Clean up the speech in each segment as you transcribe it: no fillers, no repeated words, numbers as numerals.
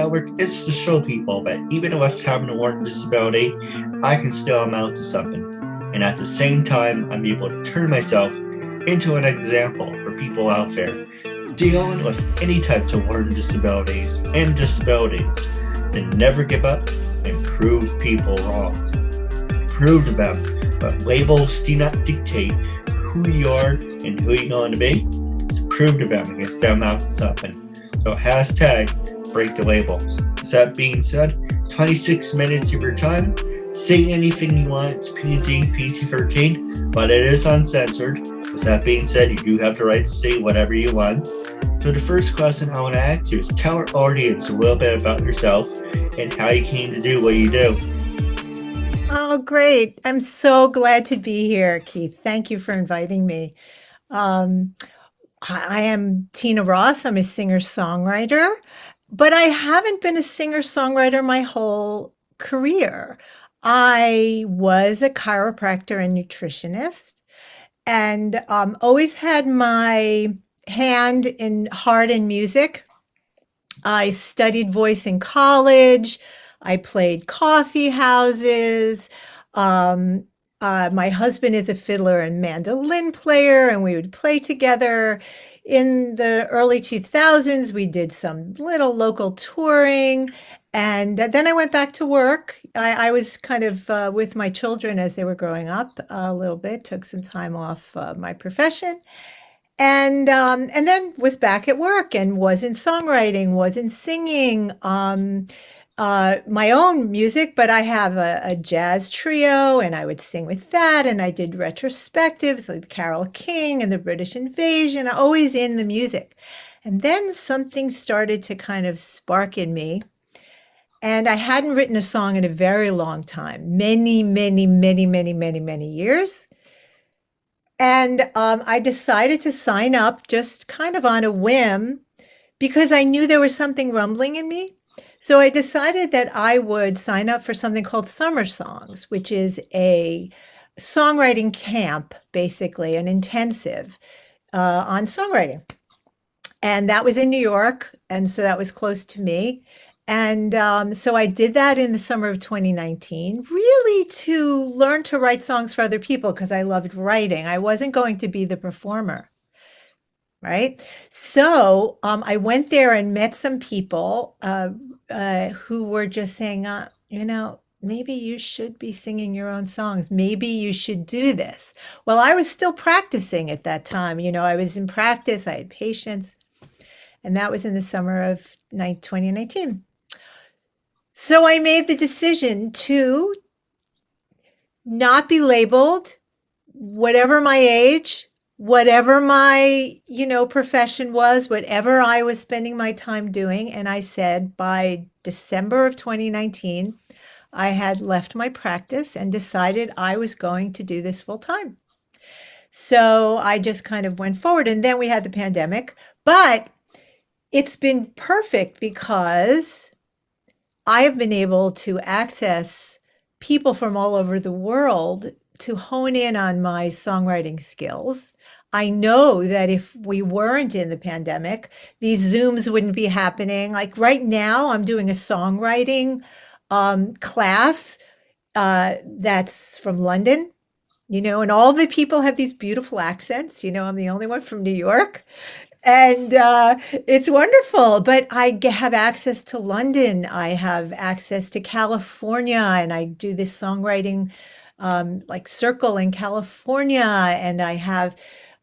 Network is to show people that even with having a learning disability, I can still amount to something. And at the same time, I'm able to turn myself into an example for people out there dealing with any types of learning disabilities and disabilities to never give up and prove people wrong. Prove to them that labels do not dictate who you are and who you're going to be. To prove to them and get them out to something. So hashtag break the labels. With that being said, 26 minutes of your time. Say anything you want. It's PG, PG-13, but it is uncensored. With that being said, you do have the right to say whatever you want. So the first question I want to ask you is tell our audience a little bit about yourself and how you came to do what you do. Oh, great. I'm so glad to be here, Keith. Thank you for inviting me. Um, I am Tina Ross. I'm a singer-songwriter, but I haven't been a singer-songwriter my whole career. I was a chiropractor and nutritionist and always had my hand in heart and music. I studied voice in college. I played coffee houses. Um, my husband is a fiddler and mandolin player, and we would play together. In the early 2000s, we did some little local touring, and then I went back to work. I was kind of with my children as they were growing up a little bit, took some time off my profession, and then was back at work and was in songwriting, was in singing, my own music, but I have a jazz trio and I would sing with that. And I did retrospectives like Carole King and the British Invasion, always in the music. And then something started to kind of spark in me. And I hadn't written a song in a very long time, many years. And I decided to sign up just kind of on a whim because I knew there was something rumbling in me. So I decided that I would sign up for something called Summer Songs, which is a songwriting camp, basically, an intensive on songwriting. And that was in New York. And so that was close to me. And so I did that in the summer of 2019, really to learn to write songs for other people because I loved writing. I wasn't going to be the performer, right? So I went there and met some people who were just saying, maybe you should be singing your own songs. Maybe you should do this. Well, I was still practicing at that time. I was in practice. I had patience. And that was in the summer of 2019. So I made the decision to not be labeled, whatever my age, whatever my, profession was, whatever I was spending my time doing. And I said by December of 2019, I had left my practice and decided I was going to do this full time. So I just kind of went forward. And then we had the pandemic, but it's been perfect because I have been able to access people from all over the world to hone in on my songwriting skills. I know that if we weren't in the pandemic, these Zooms wouldn't be happening. Like right now, I'm doing a songwriting class that's from London, and all the people have these beautiful accents. I'm the only one from New York. And it's wonderful, but I have access to London. I have access to California, and I do this songwriting like circle in California. And I have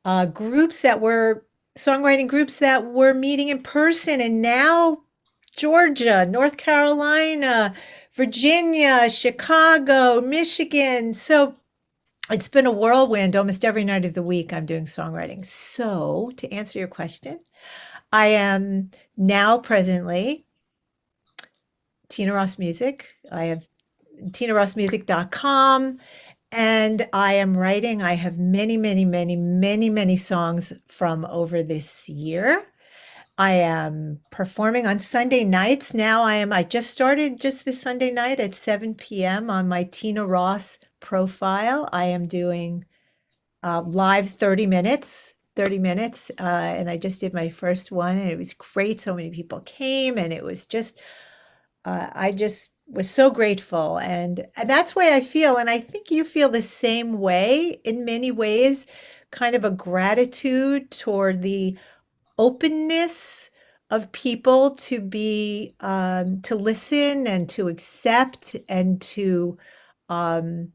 songwriting groups that were meeting in person. And now Georgia, North Carolina, Virginia, Chicago, Michigan. So it's been a whirlwind. Almost every night of the week, I'm doing songwriting. So, to answer your question, I am now presently Tina Ross Music. I have tinarossmusic.com, and I am writing. I have many songs from over this year. I am performing on Sunday nights. Now I just started just this Sunday night at 7 p.m. on my Tina Ross profile. I am doing live 30 minutes, and I just did my first one and it was great. So many people came and it was just I just was so grateful. And that's the way I feel. And I think you feel the same way in many ways, kind of a gratitude toward the openness of people to be, to listen and to accept and to, um,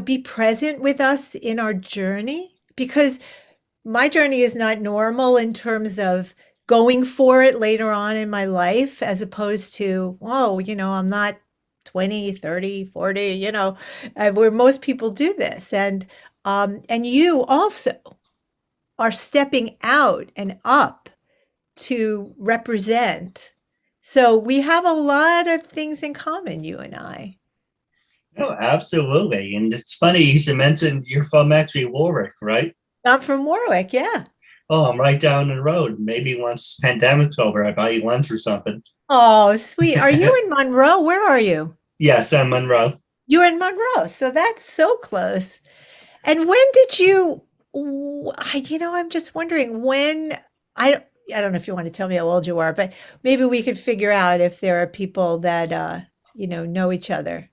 be present with us in our journey. Because my journey is not normal in terms of going for it later on in my life, as opposed to, oh, I'm not 20, 30, 40, where most people do this. And you also are stepping out and up to represent. So we have a lot of things in common, you and I. No, absolutely. And it's funny you should mention you're from actually Warwick, right? I'm from Warwick, yeah. Oh, I'm right down the road. Maybe once pandemic's over, I buy you lunch or something. Oh, sweet. Are you in Monroe? Where are you? Yes, I'm Monroe. You're in Monroe, so that's so close. And when did you, I'm just wondering when, I don't know if you want to tell me how old you are, but maybe we could figure out if there are people that, know each other.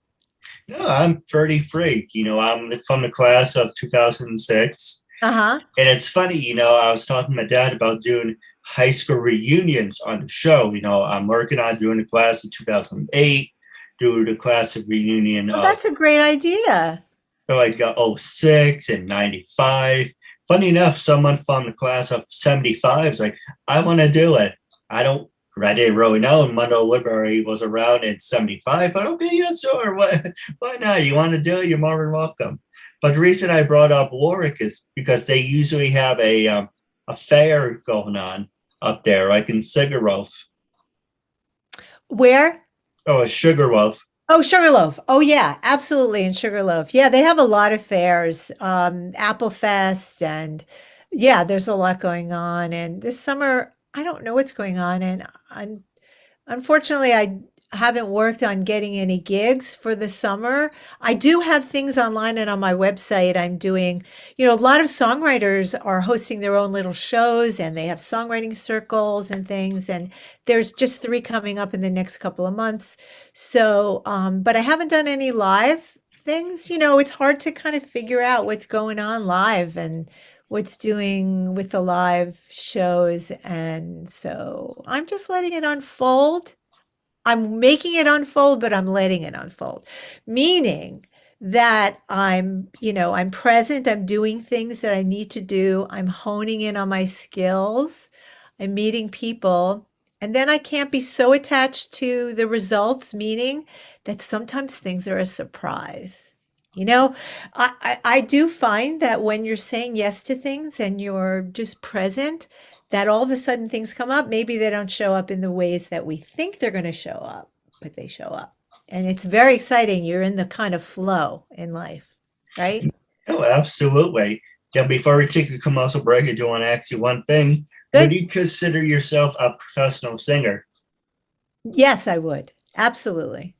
No, I'm 33. I'm from the class of 2006. Uh-huh. And it's funny, I was talking to my dad about doing high school reunions on the show. I'm working on doing the class of 2008, doing the class of reunion Well, of that's a great idea. like '06 and 95. Funny enough, someone from the class of 75 is like, I want to do it. I didn't really know Monroe Library was around in 75, but okay, yeah, sure. Why not? You want to do it? You're more than welcome. But the reason I brought up Warwick is because they usually have a fair going on up there, like in Sugarloaf. Where? Oh, a Sugarloaf. Oh, Sugarloaf. Oh, yeah, absolutely. In Sugarloaf. Yeah, they have a lot of fairs, Apple Fest, and yeah, there's a lot going on. And this summer, I don't know what's going on. And unfortunately, I haven't worked on getting any gigs for the summer. I do have things online and on my website. I'm doing, a lot of songwriters are hosting their own little shows and they have songwriting circles and things. And there's just 3 coming up in the next couple of months. So, but I haven't done any live things. It's hard to kind of figure out what's going on live and what's doing with the live shows. And so I'm just letting it unfold. I'm making it unfold, but I'm letting it unfold, meaning that I'm present, I'm doing things that I need to do, I'm honing in on my skills, I'm meeting people, and then I can't be so attached to the results, meaning that sometimes things are a surprise. I do find that when you're saying yes to things and you're just present, that all of a sudden things come up. Maybe they don't show up in the ways that we think they're going to show up, but they show up. And it's very exciting. You're in the kind of flow in life, right? Oh, absolutely. Yeah, before we take a commercial break, I do want to ask you one thing. Good. Would you consider yourself a professional singer? Yes, I would. Absolutely.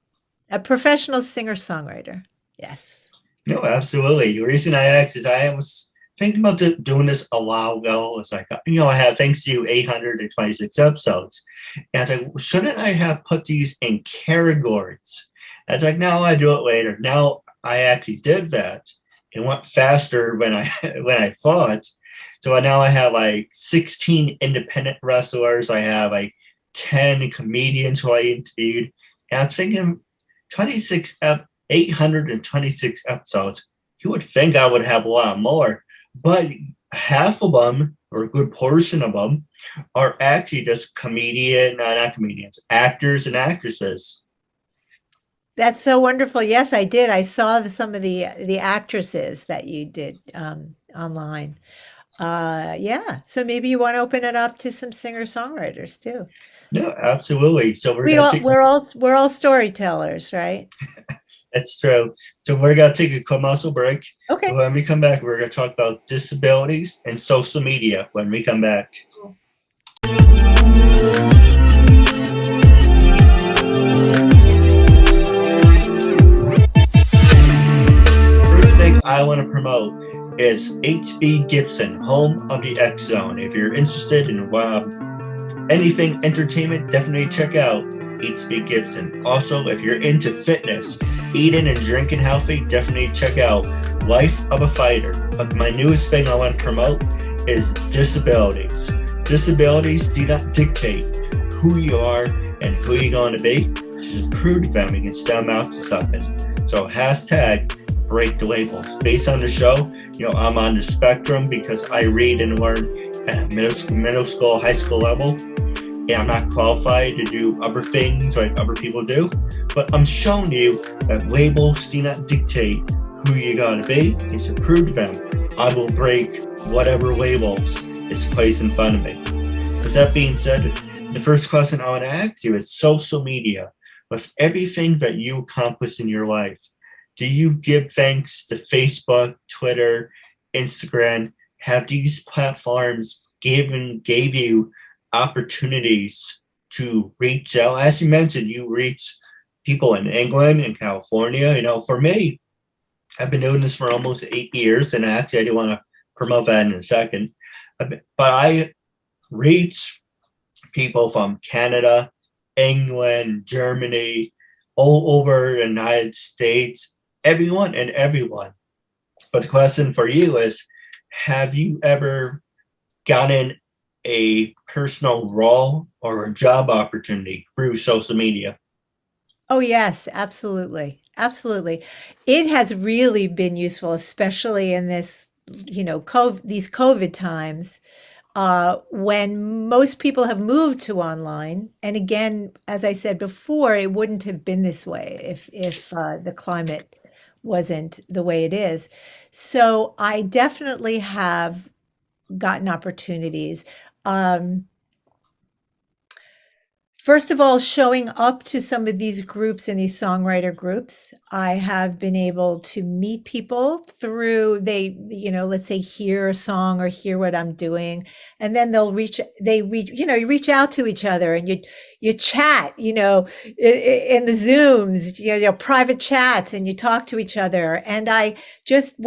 A professional singer-songwriter. Yes. No, absolutely. The reason I asked is I was thinking about doing this a while ago. It's like, I have thanks to you 826 episodes. And I was like, shouldn't I have put these in categories? I was like, no, I do it later. Now I actually did that. It went faster when I thought. So now I have like 16 independent wrestlers. I have like 10 comedians who I interviewed. And I was thinking 826 episodes. You would think I would have a lot more. But half of them, or a good portion of them, are actually just not comedians, actors and actresses. That's so wonderful. Yes, I did. I saw some of the actresses that you did online. Yeah. So maybe you want to open it up to some singer-songwriters too. No, absolutely. So we're all storytellers, right? That's true. So we're going to take a commercial break. Okay. When we come back, we're going to talk about disabilities and social media when we come back. First thing I want to promote is HB Gibson, home of the X Zone. If you're interested in anything entertainment, definitely check out Eats B. Gibson. Also, if you're into fitness, eating and drinking healthy, definitely check out Life of a Fighter. But my newest thing I want to promote is disabilities. Disabilities do not dictate who you are and who you're going to be. Just prove them you can stem out to something. So hashtag break the labels. Based on the show, I'm on the spectrum because I read and learn at middle school, high school level. And I'm not qualified to do other things like other people do, but I'm showing you that labels do not dictate who you gotta be. And to prove them, I will break whatever labels is placed in front of me. With that being said, the first question I want to ask you is social media. With everything that you accomplish in your life, do you give thanks to Facebook, Twitter, Instagram? Have these platforms gave you opportunities to reach out? As you mentioned, you reach people in England and California. For me, I've been doing this for almost 8 years, and actually I do want to promote that in a second. But I reach people from Canada, England, Germany, all over the United States, everyone and everyone. But the question for you is, have you ever gotten a personal role or a job opportunity through social media? Oh, yes, absolutely. Absolutely. It has really been useful, especially in this, these COVID times, when most people have moved to online. And again, as I said before, it wouldn't have been this way if the climate wasn't the way it is. So I definitely have gotten opportunities. Um, First of all, showing up to some of these groups and these songwriter groups, I have been able to meet people through let's say hear a song or hear what I'm doing, and then you reach out to each other and you chat, in the Zooms, private chats, and you talk to each other. And I did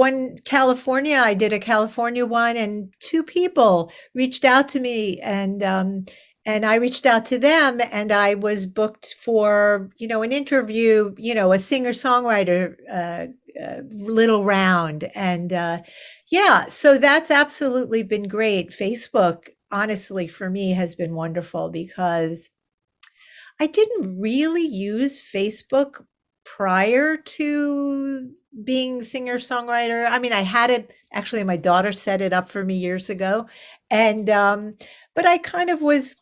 a California one, and two people reached out to me, and I reached out to them, and I was booked for, an interview, a singer-songwriter little round. And yeah, so that's absolutely been great. Facebook, honestly, for me has been wonderful because I didn't really use Facebook prior to being singer-songwriter. I mean, I had it, actually, my daughter set it up for me years ago. And, but I kind of was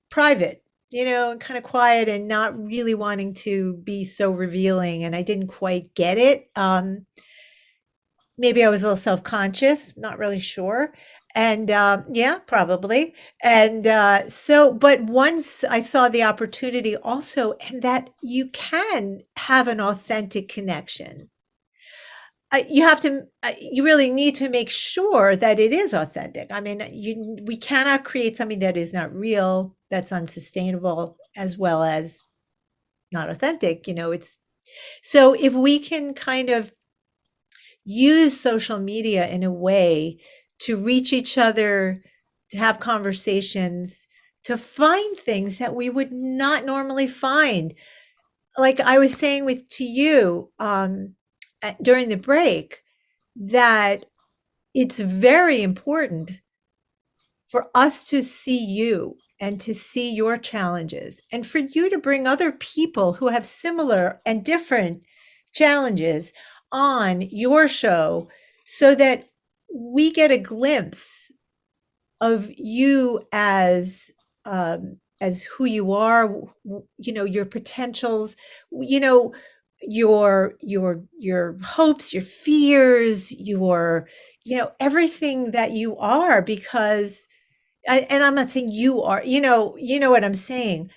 private, and kind of quiet and not really wanting to be so revealing. And I didn't quite get it. Maybe I was a little self-conscious, not really sure. And yeah, probably. And but once I saw the opportunity also, and that you can have an authentic connection. You really need to make sure that it is authentic. I mean, we cannot create something that is not real, that's unsustainable, as well as not authentic. So if we can kind of use social media in a way to reach each other, to have conversations, to find things that we would not normally find. Like I was saying to you, during the break, that it's very important for us to see you and to see your challenges, and for you to bring other people who have similar and different challenges on your show, so that we get a glimpse of you as who you are, your potentials, your hopes, your fears, everything that you are. Because and I'm not saying you are, what I'm saying,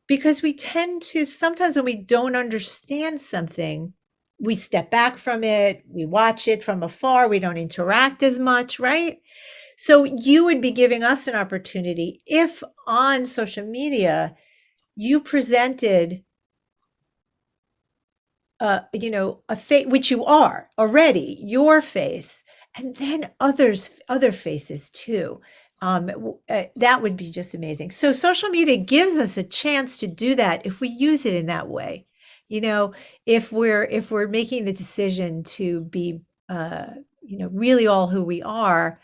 because we tend to, sometimes when we don't understand something, we step back from it, we watch it from afar, we don't interact as much, right? So you would be giving us an opportunity if on social media you presented a face, which you are already, your face, and then other faces too. That would be just amazing. So social media gives us a chance to do that if we use it in that way. You know, if we're making the decision to be, really all who we are,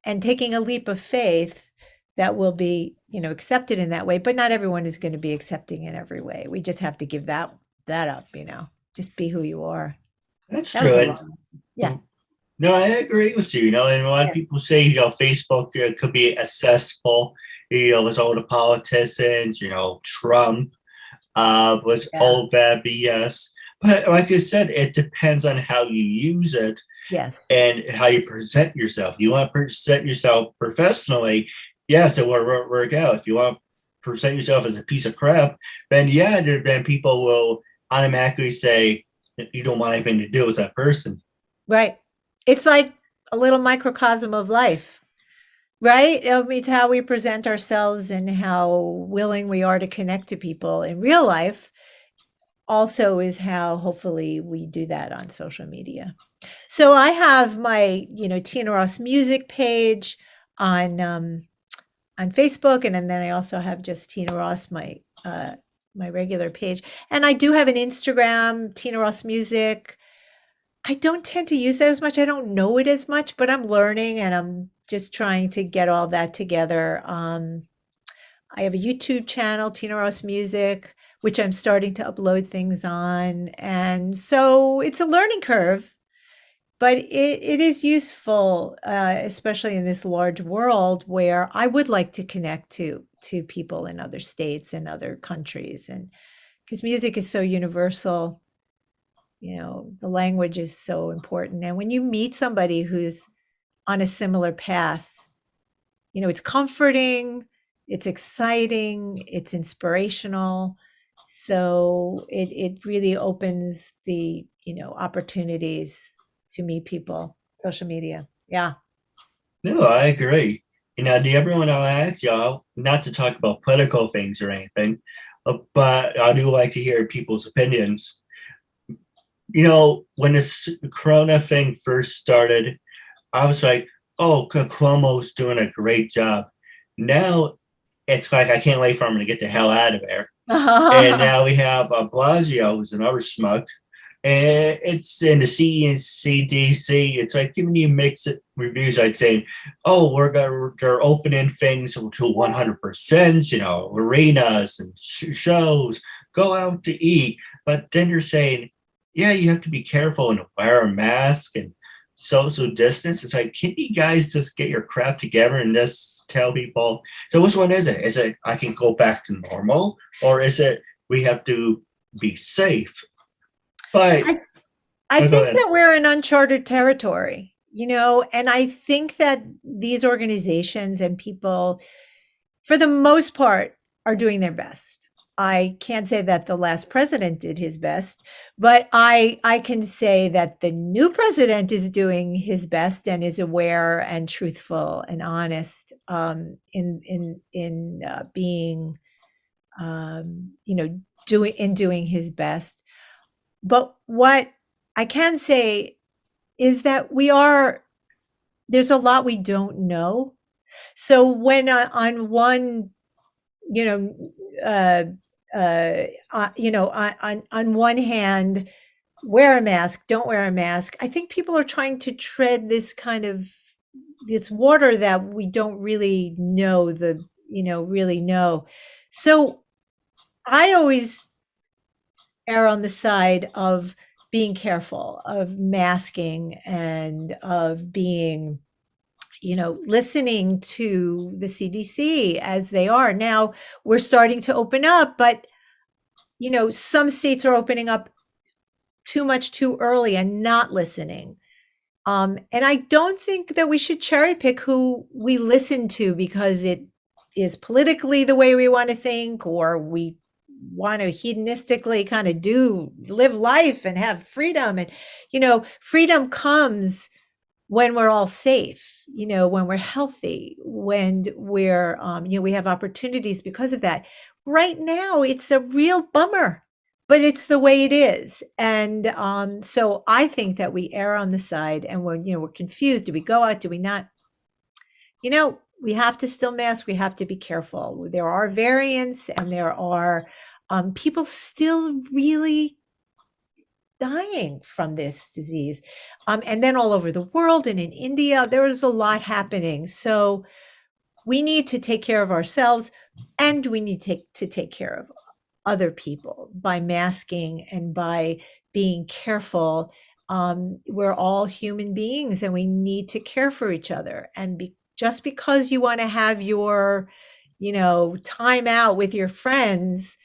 and taking a leap of faith that will be, accepted in that way. But not everyone is going to be accepting in every way. We just have to give that up. Just be who you are. That's That was true. a And long. Yeah. no, I agree with you. And a lot of Yeah. people say, Facebook could be accessible, with all the politicians, Trump, with Yeah. all that BS. But like I said, it depends on how you use it Yes. and how you present yourself. You want to present yourself professionally, yes, it will work out. If you want to present yourself as a piece of crap, then yeah, then people will automatically say you don't want anything to do with that person. Right. It's like a little microcosm of life, right? I mean, it's how we present ourselves and how willing we are to connect to people in real life also is how hopefully we do that on social media. So I have my, Tina Ross music page on on Facebook, and then I also have just Tina Ross, my regular page. And I do have an Instagram, Tina Ross Music. I don't tend to use that as much. I don't know it as much, but I'm learning and I'm just trying to get all that together. I have a YouTube channel, Tina Ross Music, which I'm starting to upload things on. And so it's a learning curve, but it is useful, especially in this large world where I would like to connect to people in other states and other countries. And because music is so universal, the language is so important. And when you meet somebody who's on a similar path, it's comforting, it's exciting, it's inspirational. So it really opens the, opportunities to meet people. Social media. Yeah. No, I agree. The everyone I'll ask y'all not to talk about political things or anything, but I do like to hear people's opinions. When this Corona thing first started, I was like, oh, Cuomo's doing a great job. Now it's like I can't wait for him to get the hell out of there. And now we have Blasio, who's another schmuck. And it's in the CDC. It's like giving you mixed reviews, like saying, oh, they're opening things to 100%, arenas and shows, go out to eat. But then they're saying, yeah, you have to be careful and wear a mask and social distance. It's like, can you guys just get your crap together and just tell people? So which one is it? Is it I can go back to normal, or is it we have to be safe? But I, I go think ahead. that we're in uncharted territory, and I think that these organizations and people, for the most part, are doing their best. I can't say that the last president did his best, but I can say that the new president is doing his best and is aware and truthful and honest, in being, doing his best. But what I can say is that there's a lot we don't know. So when, on one, you know, uh, on one hand, wear a mask, don't wear a mask. I think people are trying to tread this water that we don't really know really know. So I always err on the side of being careful, of masking, and of being, listening to the CDC as they are. Now we're starting to open up, but, some states are opening up too much too early and not listening. And I don't think that we should cherry pick who we listen to because it is politically the way we want to think, or we want to hedonistically kind of live life and have freedom. And, freedom comes when we're all safe, when we're healthy, when we have opportunities because of that. Right now, it's a real bummer, but it's the way it is. And so I think that we err on the side, and we're confused. Do we go out? Do we not? we have to still mask. We have to be careful. There are variants, and there are people still really dying from this disease. And then all over the world and in India, there is a lot happening. So we need to take care of ourselves, and we need to take care of other people by masking and by being careful. We're all human beings, and we need to care for each other. And just because you want to have your, time out with your friends,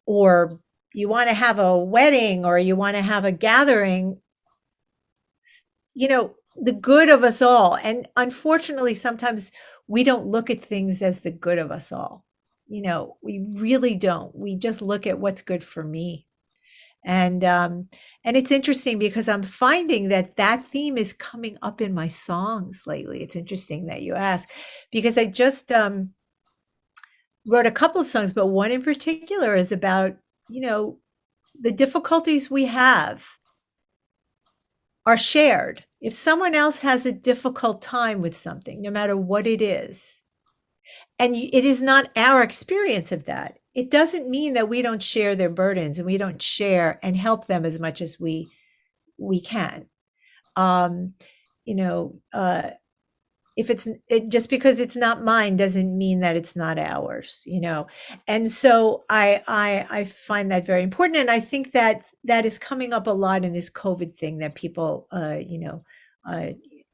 or you want to have a wedding, or you want to have a gathering, the good of us all. And unfortunately, sometimes we don't look at things as the good of us all. We really don't. We just look at what's good for me. And it's interesting because I'm finding that theme is coming up in my songs lately. It's interesting that you ask, because I just wrote a couple of songs, but one in particular is about, the difficulties we have are shared. If someone else has a difficult time with something, no matter what it is, and it is not our experience of that, it doesn't mean that we don't share their burdens, and we don't share and help them as much as we can. You know, if just because it's not mine doesn't mean that it's not ours, And so I find that very important, and I think that is coming up a lot in this COVID thing, that people,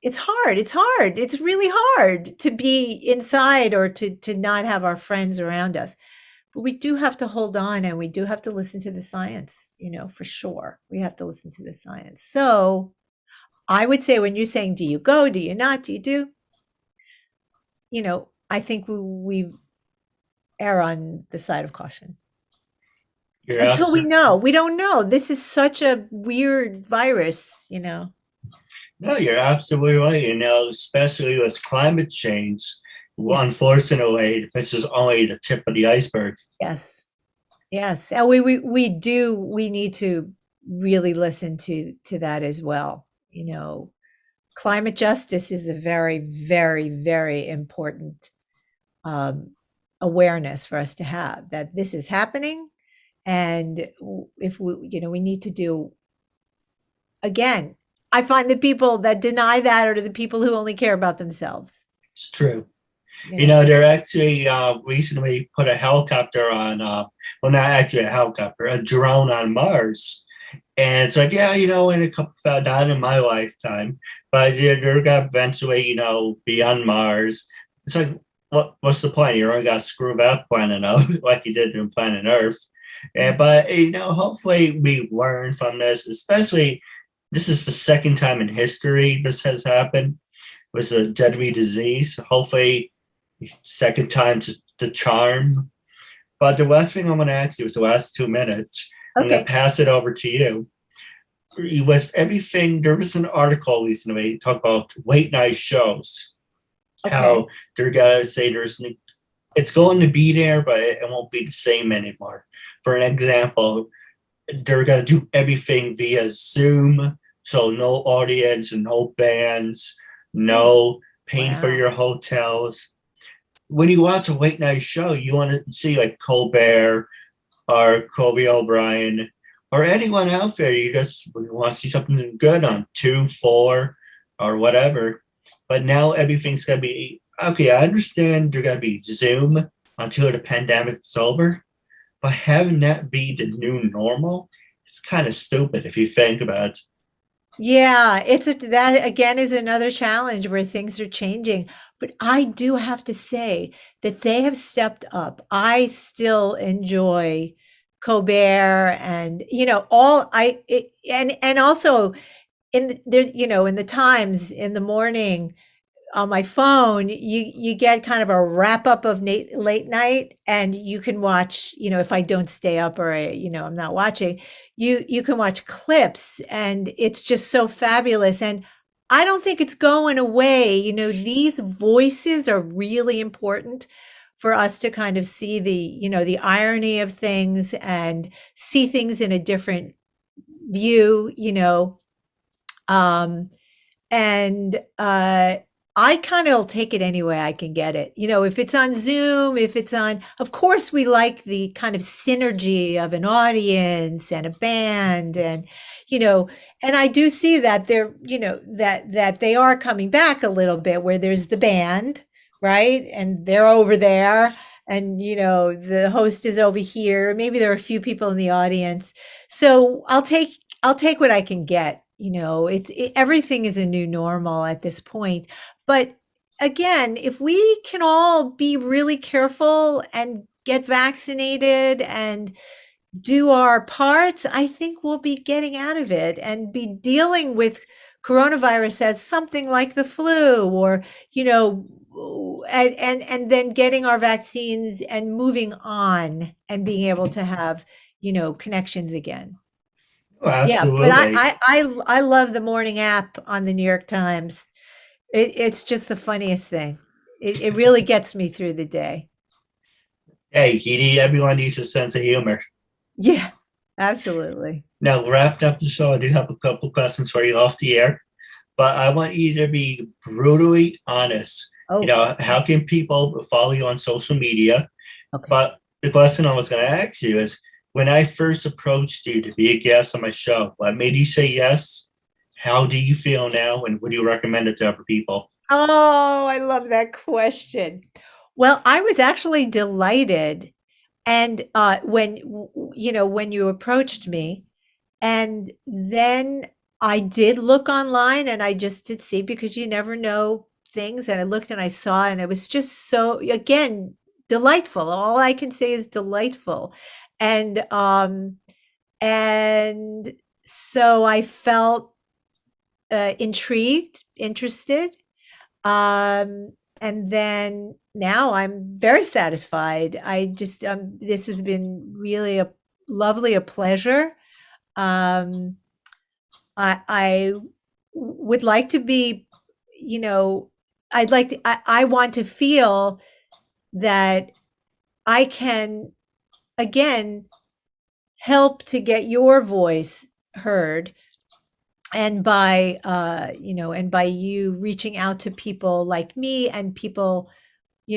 it's hard. It's really hard to be inside, or to not have our friends around us. But we do have to hold on, and we do have to listen to the science, for sure. We have to listen to the science. So I would say, when you're saying, do you go, do you not, do you do? I think we err on the side of caution. You're Until we absolutely know. We don't know. This is such a weird virus, no, you're absolutely right. Especially with climate change, Yeah. unfortunately, this is only the tip of the iceberg. Yes. Yes. And we need to really listen to that as well. Climate justice is a very, very, very important awareness for us to have, that this is happening. And if we need to do, again, I find the people that deny that are the people who only care about themselves. It's true. You know? They're actually recently put a helicopter on, well, not actually a helicopter, a drone on Mars. And it's like, yeah, in a couple, not in my lifetime, but they're going to eventually, be on Mars. It's like, what's the point? You're only got to screw that planet up like you did in planet Earth. But, hopefully we learn from this, especially this is the second time in history this has happened with a deadly disease. Hopefully, second time to charm. But the last thing I'm going to ask you is the last 2 minutes. I'm going to pass it over to you. With everything, there was an article recently talk about late night shows. Okay. How they're going to say it's going to be there, but it won't be the same anymore. For an example, they're going to do everything via Zoom. So no audience, no bands, no paying for your hotels. When you watch a late night show, you want to see like Colbert or Colby O'Brien or anyone out there. You just want to see something good on 2, 4, or whatever. But now everything's going to be, okay, I understand they're going to be Zoom until the pandemic's over. But having that be the new normal, it's kind of stupid if you think about it. Yeah, that again is another challenge where things are changing. But I do have to say that they have stepped up. I still enjoy Colbert, and and also in the Times in the morning on my phone, you get kind of a wrap up of late night, and you can watch, if I don't stay up, or I'm not watching, you can watch clips, and it's just so fabulous. And I don't think it's going away. These voices are really important for us to kind of see the irony of things, and see things in a different view, and I kind of take it any way I can get it. If it's on Zoom, of course, we like the kind of synergy of an audience and a band, and I do see that that they are coming back a little bit, where there's the band, right? And they're over there, and the host is over here. Maybe there are a few people in the audience. So I'll take what I can get. Everything is a new normal at this point. But again, if we can all be really careful and get vaccinated and do our parts, I think we'll be getting out of it and be dealing with coronavirus as something like the flu, or and then getting our vaccines and moving on and being able to have connections again. Oh, Yeah, but absolutely. I love the morning app on the New York Times. It's just the funniest thing. It really gets me through the day. Hey, Keith, everyone needs a sense of humor. Yeah, absolutely. Now, wrapped up the show, I do have a couple questions for you off the air, but I want you to be brutally honest. Oh, How can people follow you on social media? okay. But the question I was going to ask you is, when I first approached you to be a guest on my show, what made you say yes? How do you feel now, and would you recommend it to other people? Oh, I love that question. Well, I was actually delighted, and when you approached me, and then I did look online, and I just did see, because you never know things, and I looked and I saw, and it was just so, again, delightful. All I can say is delightful. And so I felt intrigued, interested. And then now I'm very satisfied. This has been really a pleasure. I would like to be, I want to feel that I can, again, help to get your voice heard. And by you reaching out to people like me, and people,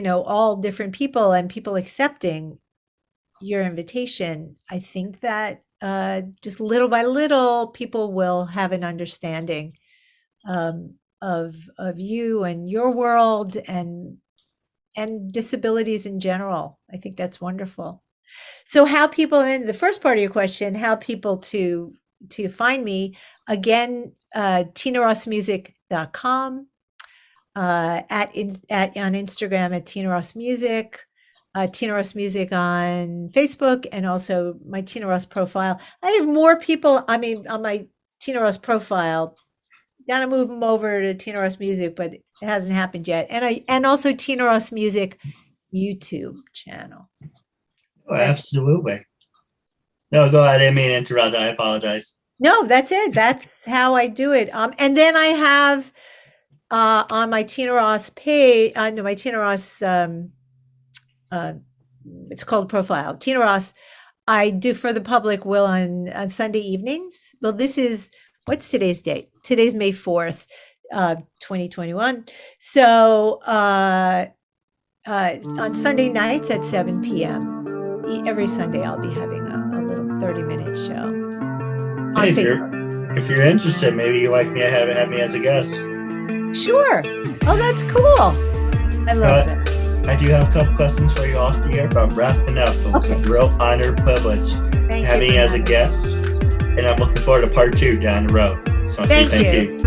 all different people, and people accepting your invitation, I think that just little by little, people will have an understanding of you and your world, and disabilities in general. I think that's wonderful. So how people, in the first part of your question, how people to find me, again, tinarossmusic.com, on Instagram at tinarossmusic, Tina Ross Music on Facebook, and also my Tina Ross profile. I have more people, on my Tina Ross profile. Gotta move them over to Tina Ross Music, but it hasn't happened yet. And also Tina Ross Music YouTube channel. Oh, absolutely. No, go ahead. I didn't mean to interrupt. I apologize. No, that's it. That's how I do it. And then I have on my Tina Ross page, my Tina Ross, it's called profile, Tina Ross. I do for the public will on Sunday evenings. Well, what's today's date? Today's May 4th, 2021. So on Sunday nights at 7 p.m. Every Sunday, I'll be having a little 30-minute show. Hey, if you're interested, maybe you'd like me to have me as a guest. Sure. Oh, that's cool. I love that. I do have a couple questions for you off the air, but I'm wrapping up. It's a real honor, privilege having you as a guest, and I'm looking forward to part 2 down the road. So thank you.